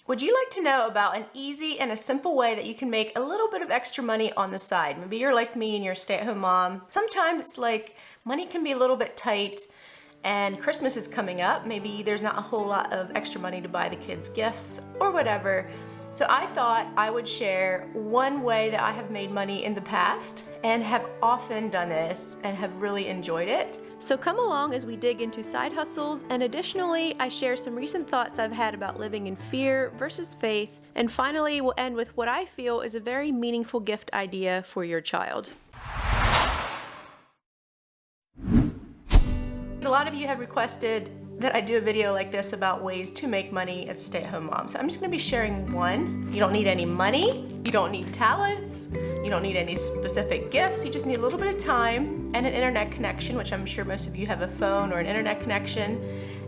Would you like to know about an easy and a simple way that you can make a little bit of extra money on the side? Maybe you're like me and you're a stay-at-home mom. Sometimes it's like money can be a little bit tight and Christmas is coming up. Maybe there's not a whole lot of extra money to buy the kids gifts or whatever. So I thought I would share one way that I have made money in the past and have often done this and have really enjoyed it. So come along as we dig into side hustles, and additionally I share some recent thoughts I've had about living in fear versus faith, and finally we'll end with what I feel is a very meaningful gift idea for your child. A lot of you have requested that I do a video like this about ways to make money as a stay-at-home mom. So I'm just gonna be sharing one. You don't need any money, you don't need talents, you don't need any specific gifts, you just need a little bit of time and an internet connection, which I'm sure most of you have a phone or an internet connection,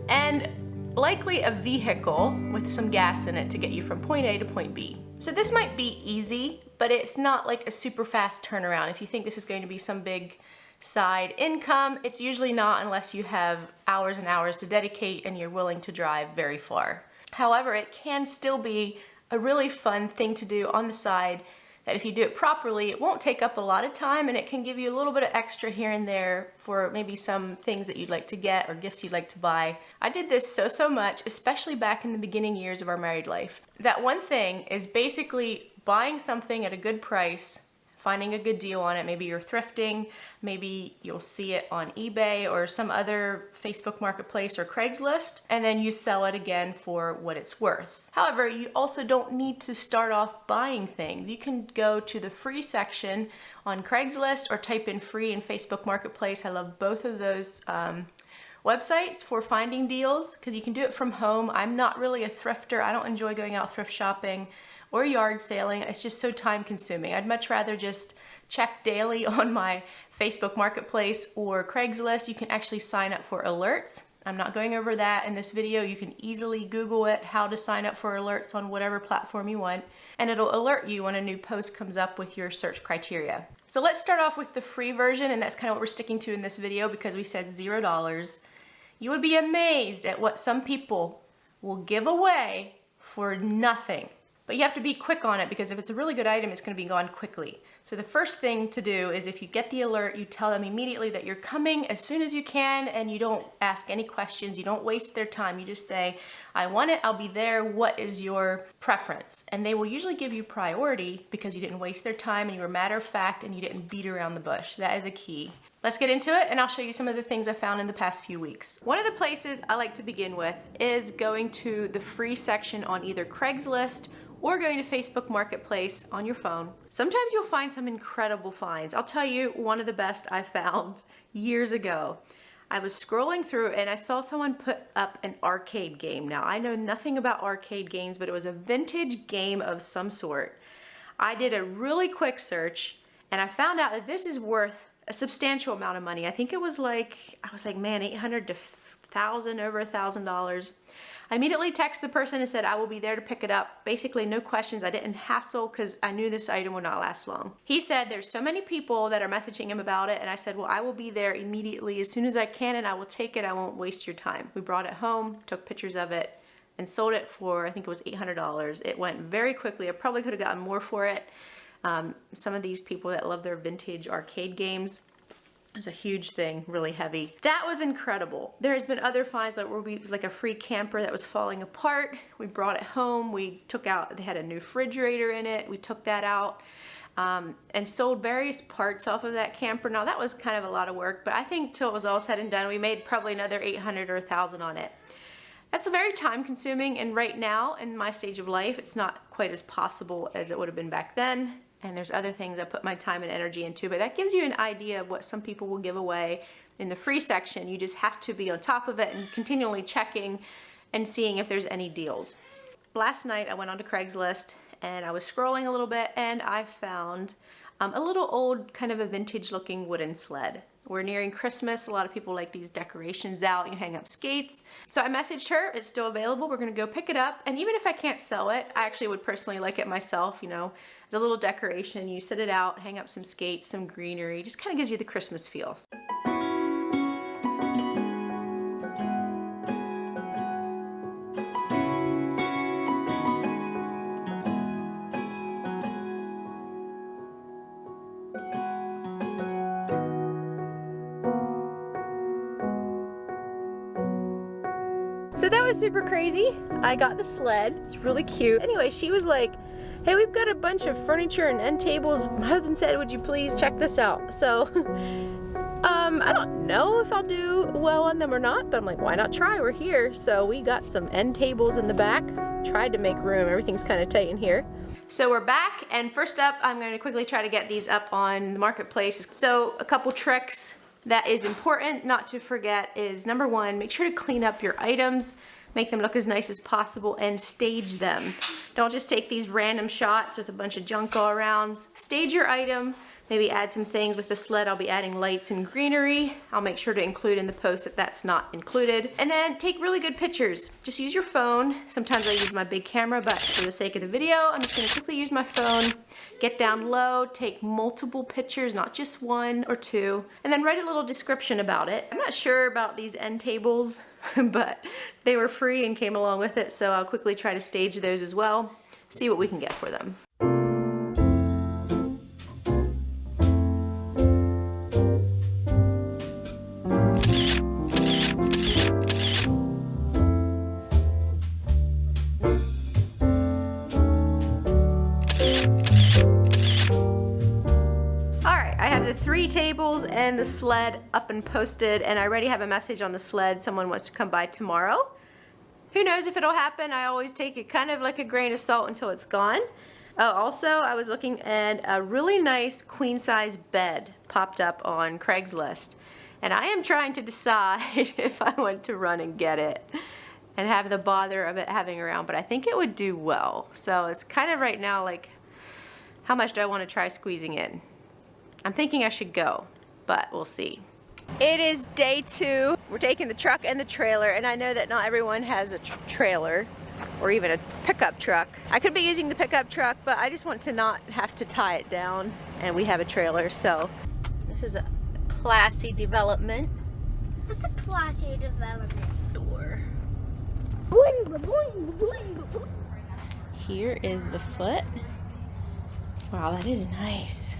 and likely a vehicle with some gas in it to get you from point A to point B. So this might be easy, but it's not like a super fast turnaround. If you think this is going to be some big side income, it's usually not unless you have hours and hours to dedicate and you're willing to drive very far. However, it can still be a really fun thing to do on the side that if you do it properly, it won't take up a lot of time and it can give you a little bit of extra here and there for maybe some things that you'd like to get or gifts you'd like to buy. I did this so much, especially back in the beginning years of our married life. That one thing is basically buying something at a good price, finding a good deal on it. Maybe you're thrifting, maybe you'll see it on eBay or some other Facebook marketplace or Craigslist, and then you sell it again for what it's worth. However, you also don't need to start off buying things. You can go to the free section on Craigslist or type in free in Facebook Marketplace. I love both of those websites for finding deals because you can do it from home. I'm not really a thrifter. I don't enjoy going out thrift shopping or yard sailing. It's just so time consuming. I'd much rather just check daily on my Facebook Marketplace or Craigslist. You can actually sign up for alerts. I'm not going over that in this video. You can easily Google it, how to sign up for alerts on whatever platform you want, and it'll alert you when a new post comes up with your search criteria. So let's start off with the free version, and that's kind of what we're sticking to in this video because we said $0. You would be amazed at what some people will give away for nothing. But you have to be quick on it because if it's a really good item, it's going to be gone quickly. So the first thing to do is if you get the alert, you tell them immediately that you're coming as soon as you can and you don't ask any questions. You don't waste their time. You just say, I want it, I'll be there. What is your preference? And they will usually give you priority because you didn't waste their time and you were matter of fact and you didn't beat around the bush. That is a key. Let's get into it and I'll show you some of the things I found in the past few weeks. One of the places I like to begin with is going to the free section on either Craigslist or going to Facebook Marketplace on your phone. Sometimes you'll find some incredible finds. I'll tell you one of the best I found years ago. I was scrolling through and I saw someone put up an arcade game. Now I know nothing about arcade games, but it was a vintage game of some sort. I did a really quick search and I found out that this is worth a substantial amount of money. I think it was like, I was like, man, 800 to 1,000, over $1,000. I immediately texted the person and said, I will be there to pick it up. Basically, no questions. I didn't hassle because I knew this item would not last long. He said there's so many people that are messaging him about it. And I said, well, I will be there immediately as soon as I can and I will take it. I won't waste your time. We brought it home, took pictures of it, and sold it for, I think it was $800. It went very quickly. I probably could have gotten more for it. Some of these people that love their vintage arcade games, it's a huge thing, really heavy. That was incredible. There's been other finds like where it was like a free camper that was falling apart. We brought it home. We took out, they had a new refrigerator in it. We took that out and sold various parts off of that camper. Now that was kind of a lot of work, but I think till it was all said and done, we made probably another 800 or 1,000 on it. That's very time consuming, and right now in my stage of life, it's not quite as possible as it would have been back then. And there's other things I put my time and energy into, but that gives you an idea of what some people will give away in the free section. You just have to be on top of it and continually checking and seeing if there's any deals. Last night I went onto Craigslist and I was scrolling a little bit and I found a little old, kind of a vintage looking wooden sled. We're nearing Christmas. A lot of people like these decorations out. You hang up skates. So I messaged her. It's still available. We're going to go pick it up. And even if I can't sell it, I actually would personally like it myself, you know, as a little decoration. You set it out, hang up some skates, some greenery. Just kind of gives you the Christmas feel. was super crazy. I got the sled. It's really cute. Anyway, she was like, hey, we've got a bunch of furniture and end tables. My husband said, would you please check this out? So, I don't know if I'll do well on them or not, but I'm like, why not try? We're here. So we got some end tables in the back. Tried to make room. Everything's kind of tight in here. So we're back, and first up, I'm going to quickly try to get these up on the marketplace. So a couple tricks that is important not to forget is, number one, make sure to clean up your items, make them look as nice as possible, and stage them. Don't just take these random shots with a bunch of junk all around. Stage your item, maybe add some things. With the sled, I'll be adding lights and greenery. I'll make sure to include in the post if that's not included. And then take really good pictures. Just use your phone. Sometimes I use my big camera, but for the sake of the video, I'm just gonna quickly use my phone, get down low, take multiple pictures, not just one or two, and then write a little description about it. I'm not sure about these end tables, but they were free and came along with it, so I'll quickly try to stage those as well, see what we can get for them. The 3 tables and the sled up and posted, and I already have a message on the sled. Someone wants to come by tomorrow. Who knows if it'll happen? I always take it kind of like a grain of salt until it's gone. Oh, also, I was looking at a really nice queen size bed popped up on Craigslist, and I am trying to decide if I want to run and get it and have the bother of it having around, but I think it would do well. So it's kind of right now like, how much do I want to try squeezing in? I'm thinking I should go, but we'll see. It is day 2. We're taking the truck and the trailer, and I know that not everyone has a trailer or even a pickup truck. I could be using the pickup truck, but I just want to not have to tie it down, and we have a trailer, so. This is a classy development. What's a classy development? Door. Here is the foot. Wow, that is nice.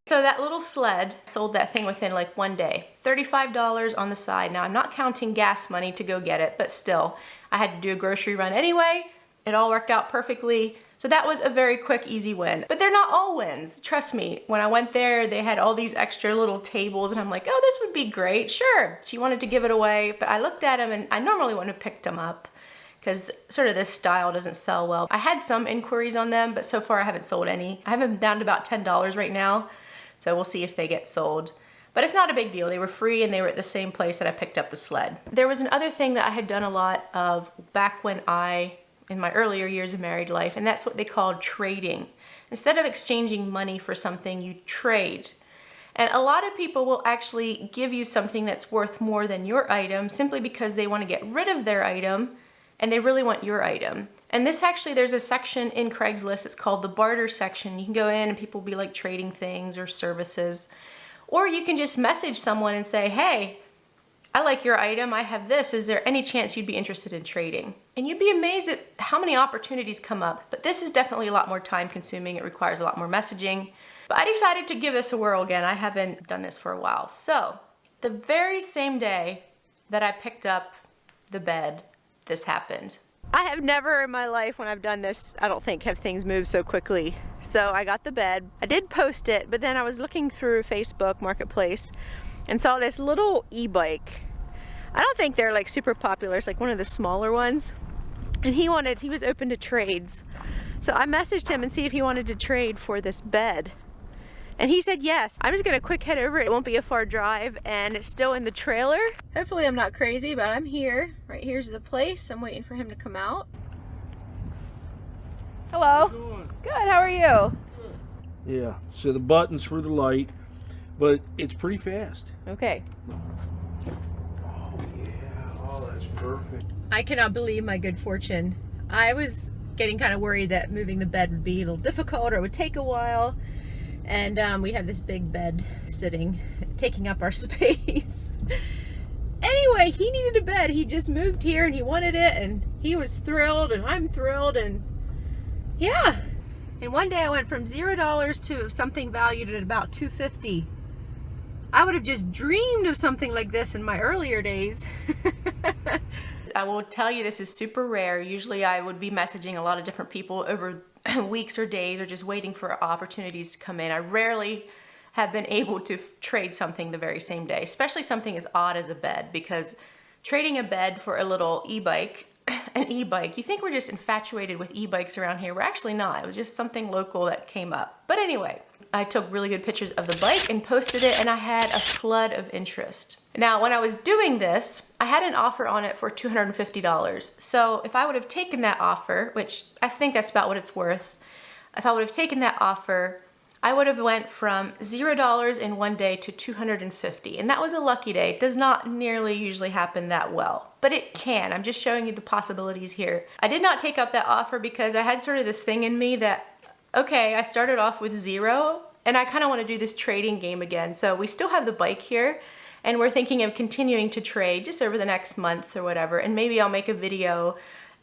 So that little sled, sold that thing within like 1 day. $35 on the side. Now I'm not counting gas money to go get it, but still, I had to do a grocery run anyway. It all worked out perfectly. So that was a very quick, easy win. But they're not all wins. Trust me, when I went there, they had all these extra little tables, and I'm like, oh, this would be great. Sure, she wanted to give it away, but I looked at them, and I normally wouldn't have picked them up, because sort of this style doesn't sell well. I had some inquiries on them, but so far I haven't sold any. I have them down to about $10 right now, so we'll see if they get sold. But it's not a big deal. They were free, and they were at the same place that I picked up the sled. There was another thing that I had done a lot of back when in my earlier years of married life, and that's what they called trading. Instead of exchanging money for something, you trade. And a lot of people will actually give you something that's worth more than your item simply because they want to get rid of their item and they really want your item. And this actually, there's a section in Craigslist, it's called the barter section. You can go in and people will be like trading things or services. Or you can just message someone and say, hey, I like your item, I have this, is there any chance you'd be interested in trading? And you'd be amazed at how many opportunities come up. But this is definitely a lot more time consuming, it requires a lot more messaging. But I decided to give this a whirl again. I haven't done this for a while. So, the very same day that I picked up the bed, this happened. I have never in my life when I've done this, I don't think, have things moved so quickly. So I got the bed. I did post it, but then I was looking through Facebook Marketplace and saw this little e-bike. I don't think they're like super popular. It's like one of the smaller ones. And he was open to trades. So I messaged him and see if he wanted to trade for this bed. And he said yes. I'm just gonna quick head over. It won't be a far drive, and it's still in the trailer. Hopefully I'm not crazy, but I'm here. Right here's the place. I'm waiting for him to come out. Hello. How you doing? Good, how are you? Yeah, so the button's for the light, but it's pretty fast. Okay. Oh yeah, oh that's perfect. I cannot believe my good fortune. I was getting kind of worried that moving the bed would be a little difficult or it would take a while. And we have this big bed sitting, taking up our space. Anyway, he needed a bed. He just moved here and he wanted it, and he was thrilled, and I'm thrilled, and yeah. And one day I went from $0 to something valued at about $250. I would have just dreamed of something like this in my earlier days. I will tell you, this is super rare. Usually I would be messaging a lot of different people over weeks or days, or just waiting for opportunities to come in. I rarely have been able to trade something the very same day, especially something as odd as a bed, because trading a bed for a little e-bike, an e-bike, you think we're just infatuated with e-bikes around here. We're actually not. It was just something local that came up. But anyway, I took really good pictures of the bike and posted it, and I had a flood of interest. Now, when I was doing this, I had an offer on it for $250. So if I would have taken that offer, which I think that's about what it's worth, if I would have taken that offer, I would have went from $0 in one day to $250, and that was a lucky day. It does not nearly usually happen that well, but it can. I'm just showing you the possibilities here. I did not take up that offer because I had sort of this thing in me that, okay, I started off with $0, and I kind of want to do this trading game again. So we still have the bike here, and we're thinking of continuing to trade just over the next months or whatever, and maybe I'll make a video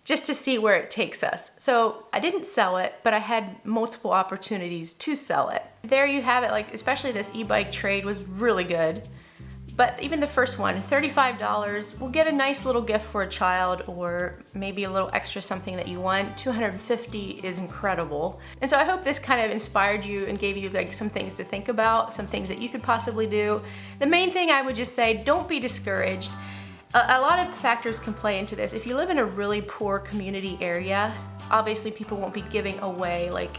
just to see where it takes us. So I didn't sell it, but I had multiple opportunities to sell it. There you have it, like especially this e-bike trade was really good. But even the first one, $35, will get a nice little gift for a child, or maybe a little extra something that you want. $250 is incredible. And so I hope this kind of inspired you and gave you like some things to think about, some things that you could possibly do. The main thing I would just say, don't be discouraged. A lot of factors can play into this. If you live in a really poor community area, obviously people won't be giving away like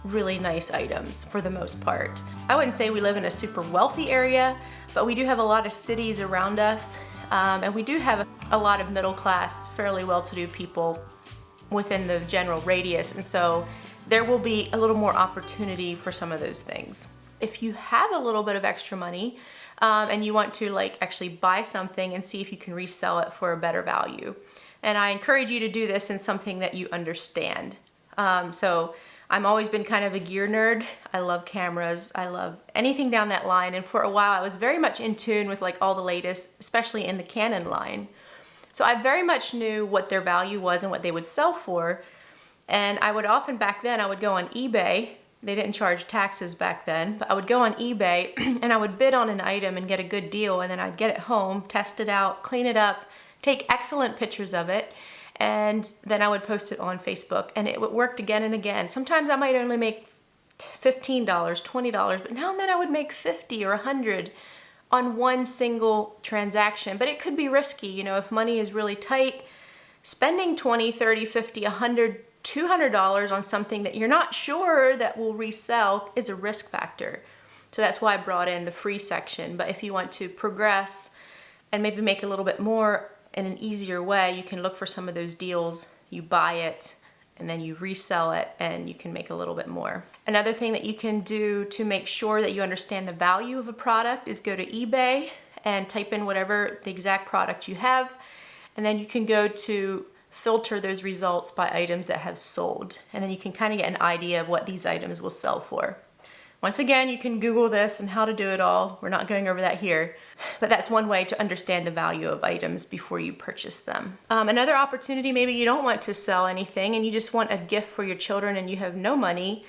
really nice items for the most part. I wouldn't say we live in a super wealthy area, but we do have a lot of cities around us, and we do have a lot of middle class, fairly well-to-do people within the general radius, and so there will be a little more opportunity for some of those things. If you have a little bit of extra money, and you want to like actually buy something and see if you can resell it for a better value. And I encourage you to do this in something that you understand. So I've always been kind of a gear nerd. I love cameras. I love anything down that line. And for a while I was very much in tune with like all the latest, especially in the Canon line. So I very much knew what their value was and what they would sell for. And I would often, back then, I would go on eBay. They didn't charge taxes back then, but I would go on eBay and I would bid on an item and get a good deal, and then I'd get it home, test it out, clean it up, take excellent pictures of it, and then I would post it on Facebook, and it worked again and again. Sometimes I might only make $15, $20, but now and then I would make $50 or $100 on one single transaction. But it could be risky, you know, if money is really tight, spending $20, $30, $50, $100, $200 on something that you're not sure that will resell is a risk factor. So that's why I brought in the free section. But if you want to progress and maybe make a little bit more in an easier way, you can look for some of those deals. You buy it and then you resell it, and you can make a little bit more. Another thing that you can do to make sure that you understand the value of a product is go to eBay and type in whatever the exact product you have, and then you can go to filter those results by items that have sold, and then you can kind of get an idea of what these items will sell for. Once again, you can Google this and how to do it all. We're not going over that here, but that's one way to understand the value of items before you purchase them. Another opportunity, maybe you don't want to sell anything and you just want a gift for your children and you have no money.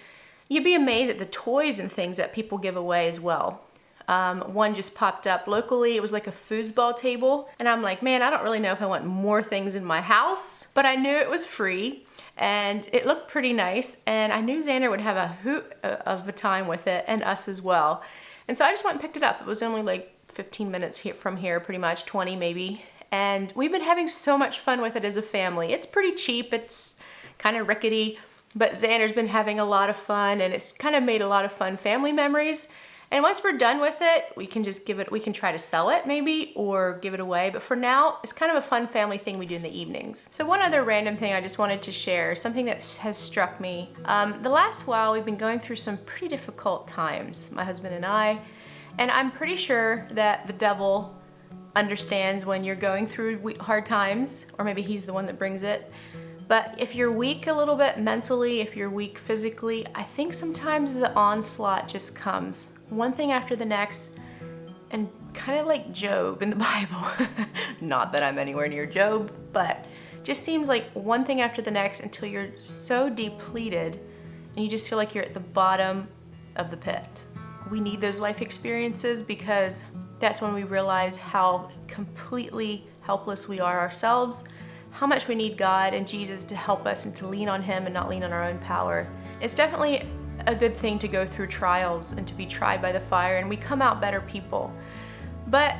You'd be amazed at the toys and things that people give away as well. One just popped up locally. It was like a foosball table. And I'm like, man, I don't really know if I want more things in my house, but I knew it was free and it looked pretty nice. And I knew Xander would have a hoot of a time with it, and us as well. And so I just went and picked it up. It was only like 15 minutes from here, pretty much 20 maybe. And we've been having so much fun with it as a family. It's pretty cheap. It's kind of rickety, but Xander's been having a lot of fun, and it's kind of made a lot of fun family memories. And once we're done with it, we can just we can try to sell it maybe, or give it away. But for now, it's kind of a fun family thing we do in the evenings. So one other random thing I just wanted to share, something that has struck me. The last while, we've been going through some pretty difficult times, my husband and I. And I'm pretty sure that the devil understands when you're going through hard times, or maybe he's the one that brings it. But if you're weak a little bit mentally, if you're weak physically, I think sometimes the onslaught just comes one thing after the next, and kind of like Job in the Bible. Not that I'm anywhere near Job, but just seems like one thing after the next until you're so depleted and you just feel like you're at the bottom of the pit. we need those life experiences, because that's when we realize how completely helpless we are ourselves, how much we need God and Jesus to help us and to lean on Him and not lean on our own power. It's definitely a good thing to go through trials and to be tried by the fire, and we come out better people. But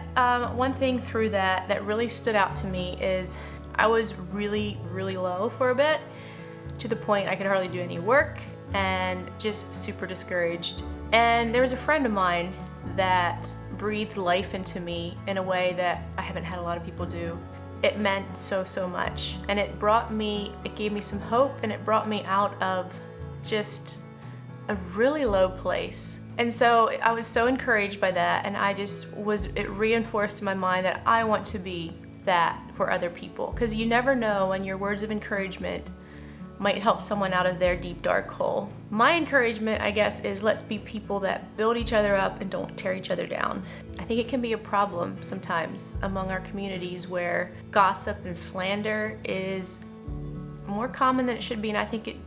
one thing through that really stood out to me is I was really, really low for a bit, to the point I could hardly do any work and just super discouraged. And there was a friend of mine that breathed life into me in a way that I haven't had a lot of people do. It meant so, so much. And it gave me some hope, and it brought me out of just a really low place. And so I was so encouraged by that, and it reinforced in my mind that I want to be that for other people. Because you never know when your words of encouragement might help someone out of their deep, dark hole. My encouragement, I guess, is let's be people that build each other up and don't tear each other down. I think it can be a problem sometimes among our communities where gossip and slander is more common than it should be, and I think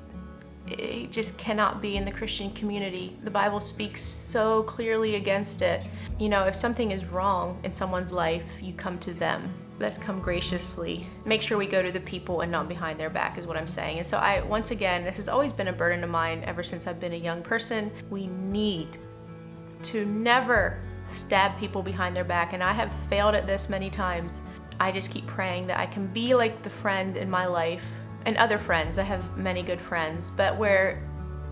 it just cannot be in the Christian community. The Bible speaks so clearly against it. You know, if something is wrong in someone's life, you come to them. Let's come graciously. Make sure we go to the people and not behind their back, is what I'm saying. And so once again, this has always been a burden of mine ever since I've been a young person. We need to never stab people behind their back, and I have failed at this many times. I just keep praying that I can be like the friend in my life, and other friends. I have many good friends, but where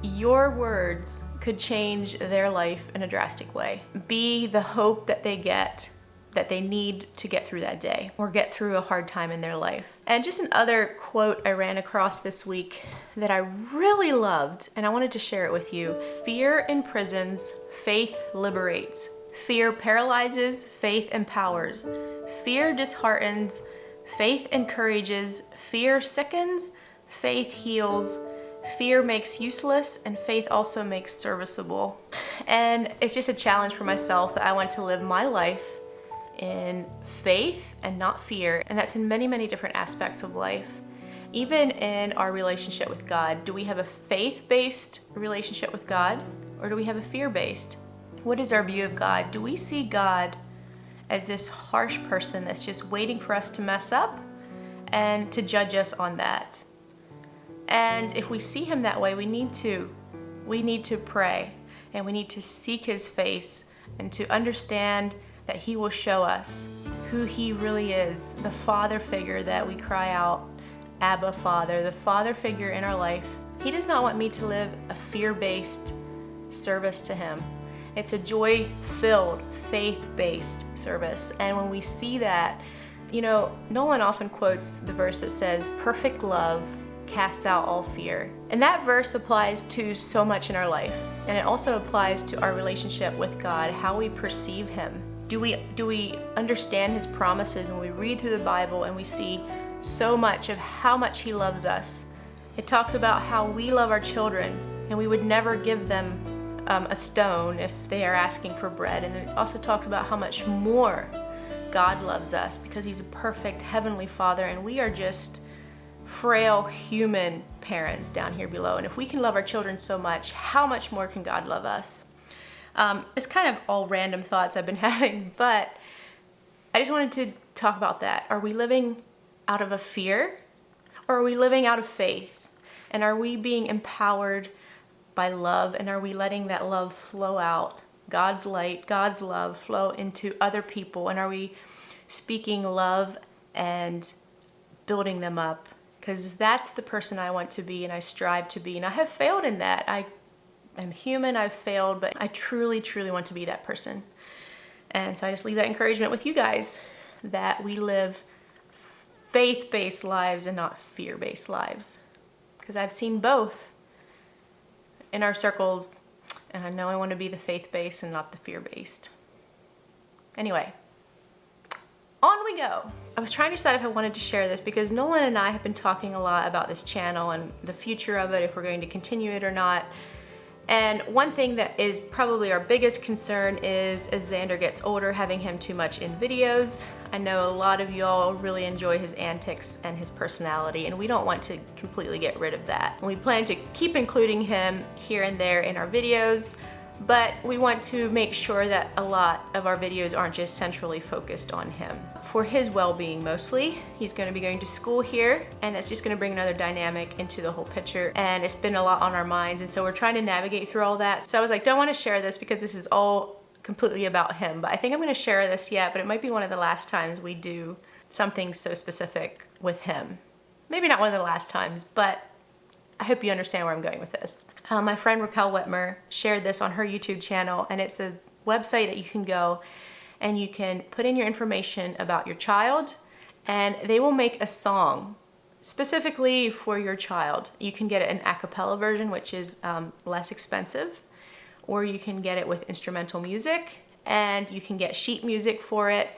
your words could change their life in a drastic way. Be the hope that they need to get through that day or get through a hard time in their life. And just another quote I ran across this week that I really loved, and I wanted to share it with you. Fear imprisons, faith liberates. Fear paralyzes, faith empowers. Fear disheartens, faith encourages. Fear sickens, faith heals. Fear makes useless, and faith also makes serviceable. And it's just a challenge for myself that I want to live my life in faith and not fear. And that's in many, many different aspects of life. Even in our relationship with God, do we have a faith-based relationship with God, or do we have a fear-based? What is our view of God? Do we see God as this harsh person that's just waiting for us to mess up and to judge us on that? And if we see Him that way, we need to pray, and we need to seek His face and to understand that He will show us who He really is, the Father figure that we cry out, Abba Father, the Father figure in our life. He does not want me to live a fear-based service to Him. It's a joy-filled, faith-based service. And when we see that, you know, Nolan often quotes the verse that says, perfect love casts out all fear. And that verse applies to so much in our life. And it also applies to our relationship with God, how we perceive Him. Do we understand His promises when we read through the Bible and we see so much of how much He loves us? It talks about how we love our children, and we would never give them a stone if they are asking for bread. And it also talks about how much more God loves us, because He's a perfect Heavenly Father, and we are just frail human parents down here below. And if we can love our children so much, how much more can God love us? It's kind of all random thoughts I've been having, but I just wanted to talk about that. Are we living out of a fear, or are we living out of faith? And are we being empowered by love, and are we letting that love flow out? God's light, God's love flow into other people, and are we speaking love and building them up? Because that's the person I want to be, and I strive to be, and I have failed in that. I'm human, I've failed, but I truly, truly want to be that person. And so I just leave that encouragement with you guys, that we live faith-based lives and not fear-based lives. Because I've seen both in our circles, and I know I want to be the faith-based and not the fear-based. Anyway, on we go. I was trying to decide if I wanted to share this, because Nolan and I have been talking a lot about this channel and the future of it, if we're going to continue it or not. And one thing that is probably our biggest concern is, as Xander gets older, having him too much in videos. I know a lot of y'all really enjoy his antics and his personality, and we don't want to completely get rid of that. We plan to keep including him here and there in our videos, but we want to make sure that a lot of our videos aren't just centrally focused on him. For his well-being mostly, he's gonna be going to school here, and that's just gonna bring another dynamic into the whole picture, and it's been a lot on our minds, and so we're trying to navigate through all that. So I was like, don't wanna share this because this is all completely about him, but I think I'm gonna share this yet, but it might be one of the last times we do something so specific with him. Maybe not one of the last times, but I hope you understand where I'm going with this. My friend Raquel Whitmer shared this on her YouTube channel, and it's a website that you can go and you can put in your information about your child, and they will make a song specifically for your child. You can get an a cappella version, which is less expensive, or you can get it with instrumental music, and you can get sheet music for it.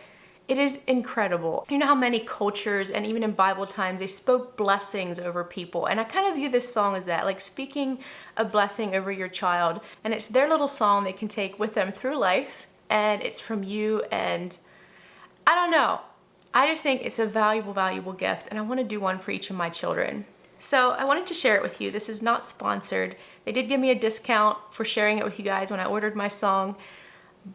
It is incredible. You know how many cultures, and even in Bible times, they spoke blessings over people. And I kind of view this song as that, like speaking a blessing over your child. And it's their little song they can take with them through life. And it's from you. And I don't know. I just think it's a valuable, valuable gift. And I want to do one for each of my children. So I wanted to share it with you. This is not sponsored. They did give me a discount for sharing it with you guys when I ordered my song.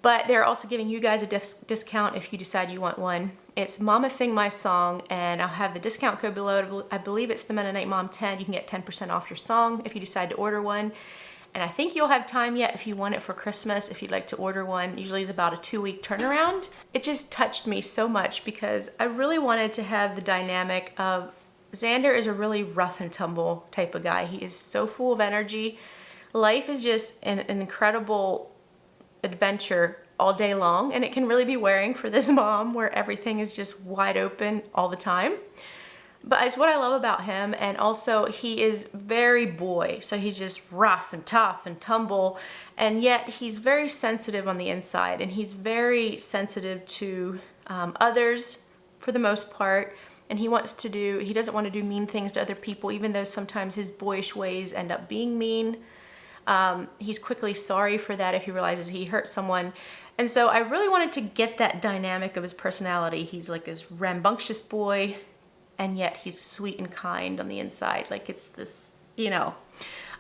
But they're also giving you guys a discount if you decide you want one. It's Mama Sing My Song, and I'll have the discount code below. I believe it's the Mennonite Mom 10. You can get 10% off your song if you decide to order one. And I think you'll have time yet if you want it for Christmas, if you'd like to order one. Usually it's about a 2-week turnaround. It just touched me so much because I really wanted to have the dynamic of Xander is a really rough and tumble type of guy. He is so full of energy. Life is just an incredible adventure all day long, and it can really be wearing for this mom where everything is just wide open all the time. But it's what I love about him, and also he is very boy, so he's just rough and tough and tumble, and yet he's very sensitive on the inside, and he's very sensitive to others for the most part, and he doesn't want to do mean things to other people, even though sometimes his boyish ways end up being mean. He's quickly sorry for that if he realizes he hurt someone. And so I really wanted to get that dynamic of his personality. He's like this rambunctious boy, and yet he's sweet and kind on the inside. Like it's this, you know.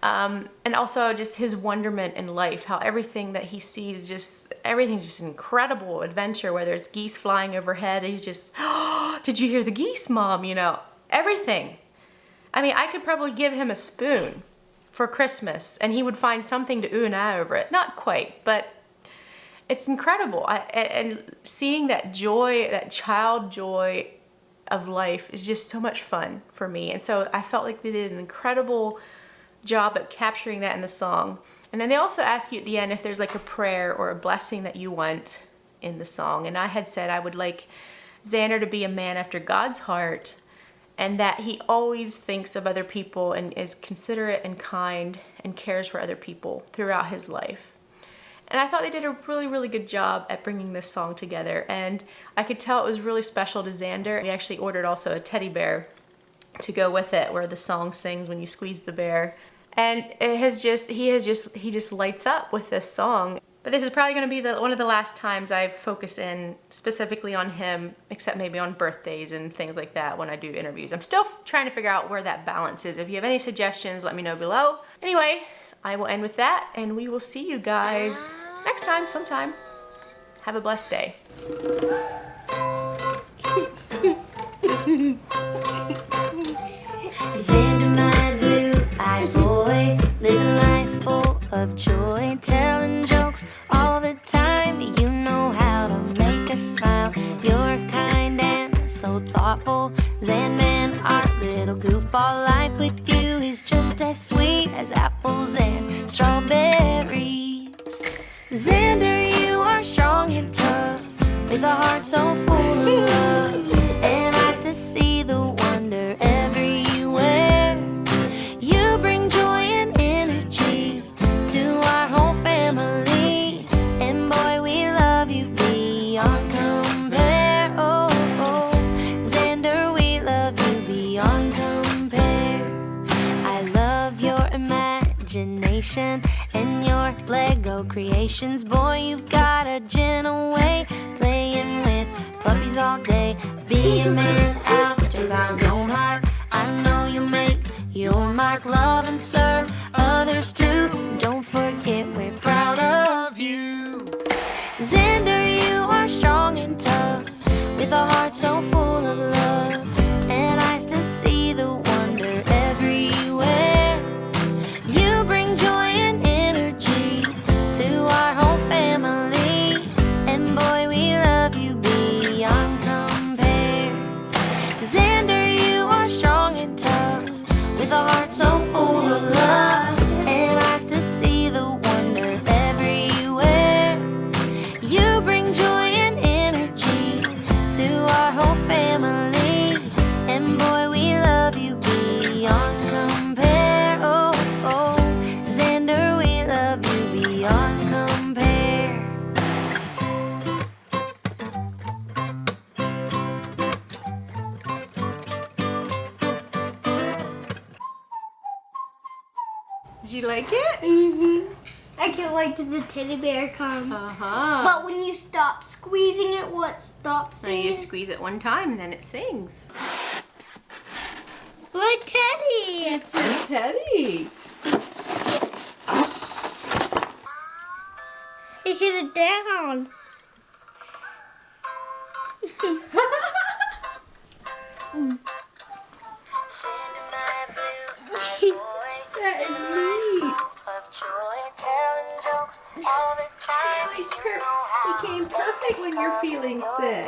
And also just his wonderment in life, how everything that he sees, everything's just an incredible adventure, whether it's geese flying overhead, he's just, oh, did you hear the geese, Mom? You know, everything. I mean, I could probably give him a spoon for Christmas, and he would find something to ooh and ah over it. Not quite, but it's incredible. And seeing that joy, that child joy of life is just so much fun for me. And so I felt like they did an incredible job at capturing that in the song. And then they also ask you at the end if there's like a prayer or a blessing that you want in the song. And I had said I would like Xander to be a man after God's heart, and that he always thinks of other people and is considerate and kind and cares for other people throughout his life. And I thought they did a really, really good job at bringing this song together. And I could tell it was really special to Xander. We actually ordered also a teddy bear to go with it, where the song sings when you squeeze the bear. And he just lights up with this song. But this is probably going to be one of the last times I focus in specifically on him, except maybe on birthdays and things like that when I do interviews. I'm still trying to figure out where that balance is. If you have any suggestions, let me know below. Anyway, I will end with that, and we will see you guys next time sometime. Have a blessed day. Xander, my blue-eyed boy, living life full of joy, telling jokes all the time. You know how to make us smile. You're kind and so thoughtful. Xandman, our little goofball, life with you is just as sweet as apples and strawberries. Xander, you are strong and tough, with a heart so full of love, and eyes to see the wonder everywhere. You bring joy and energy to our whole family, and boy, we love you beyond compare. Oh, oh, Xander, we love you beyond compare. I love your imagination and your Lego creations. Boy, you've got a gentle way, playing with puppies all day. Be a man after God's own heart. I know you make your mark, love and serve others too. Don't forget we're proud of so full of love and eyes to see the wonder everywhere. You bring joy and energy to our whole family, and boy, we love you beyond compare. Xander, you are strong and tough with a heart so full of love and eyes to see the wonder everywhere. You bring joy and energy to our whole family, and boy, we love you beyond compare. Oh, oh, Xander, we love you beyond compare. Did you like it? Mm-hmm. I can't wait till the teddy bear comes. Uh-huh. But when you stop squeezing it, what stops So you singing? just squeeze it one time and then it sings. My teddy! It's a teddy. He hit it down. That is neat. He came perfect when you're feeling sick.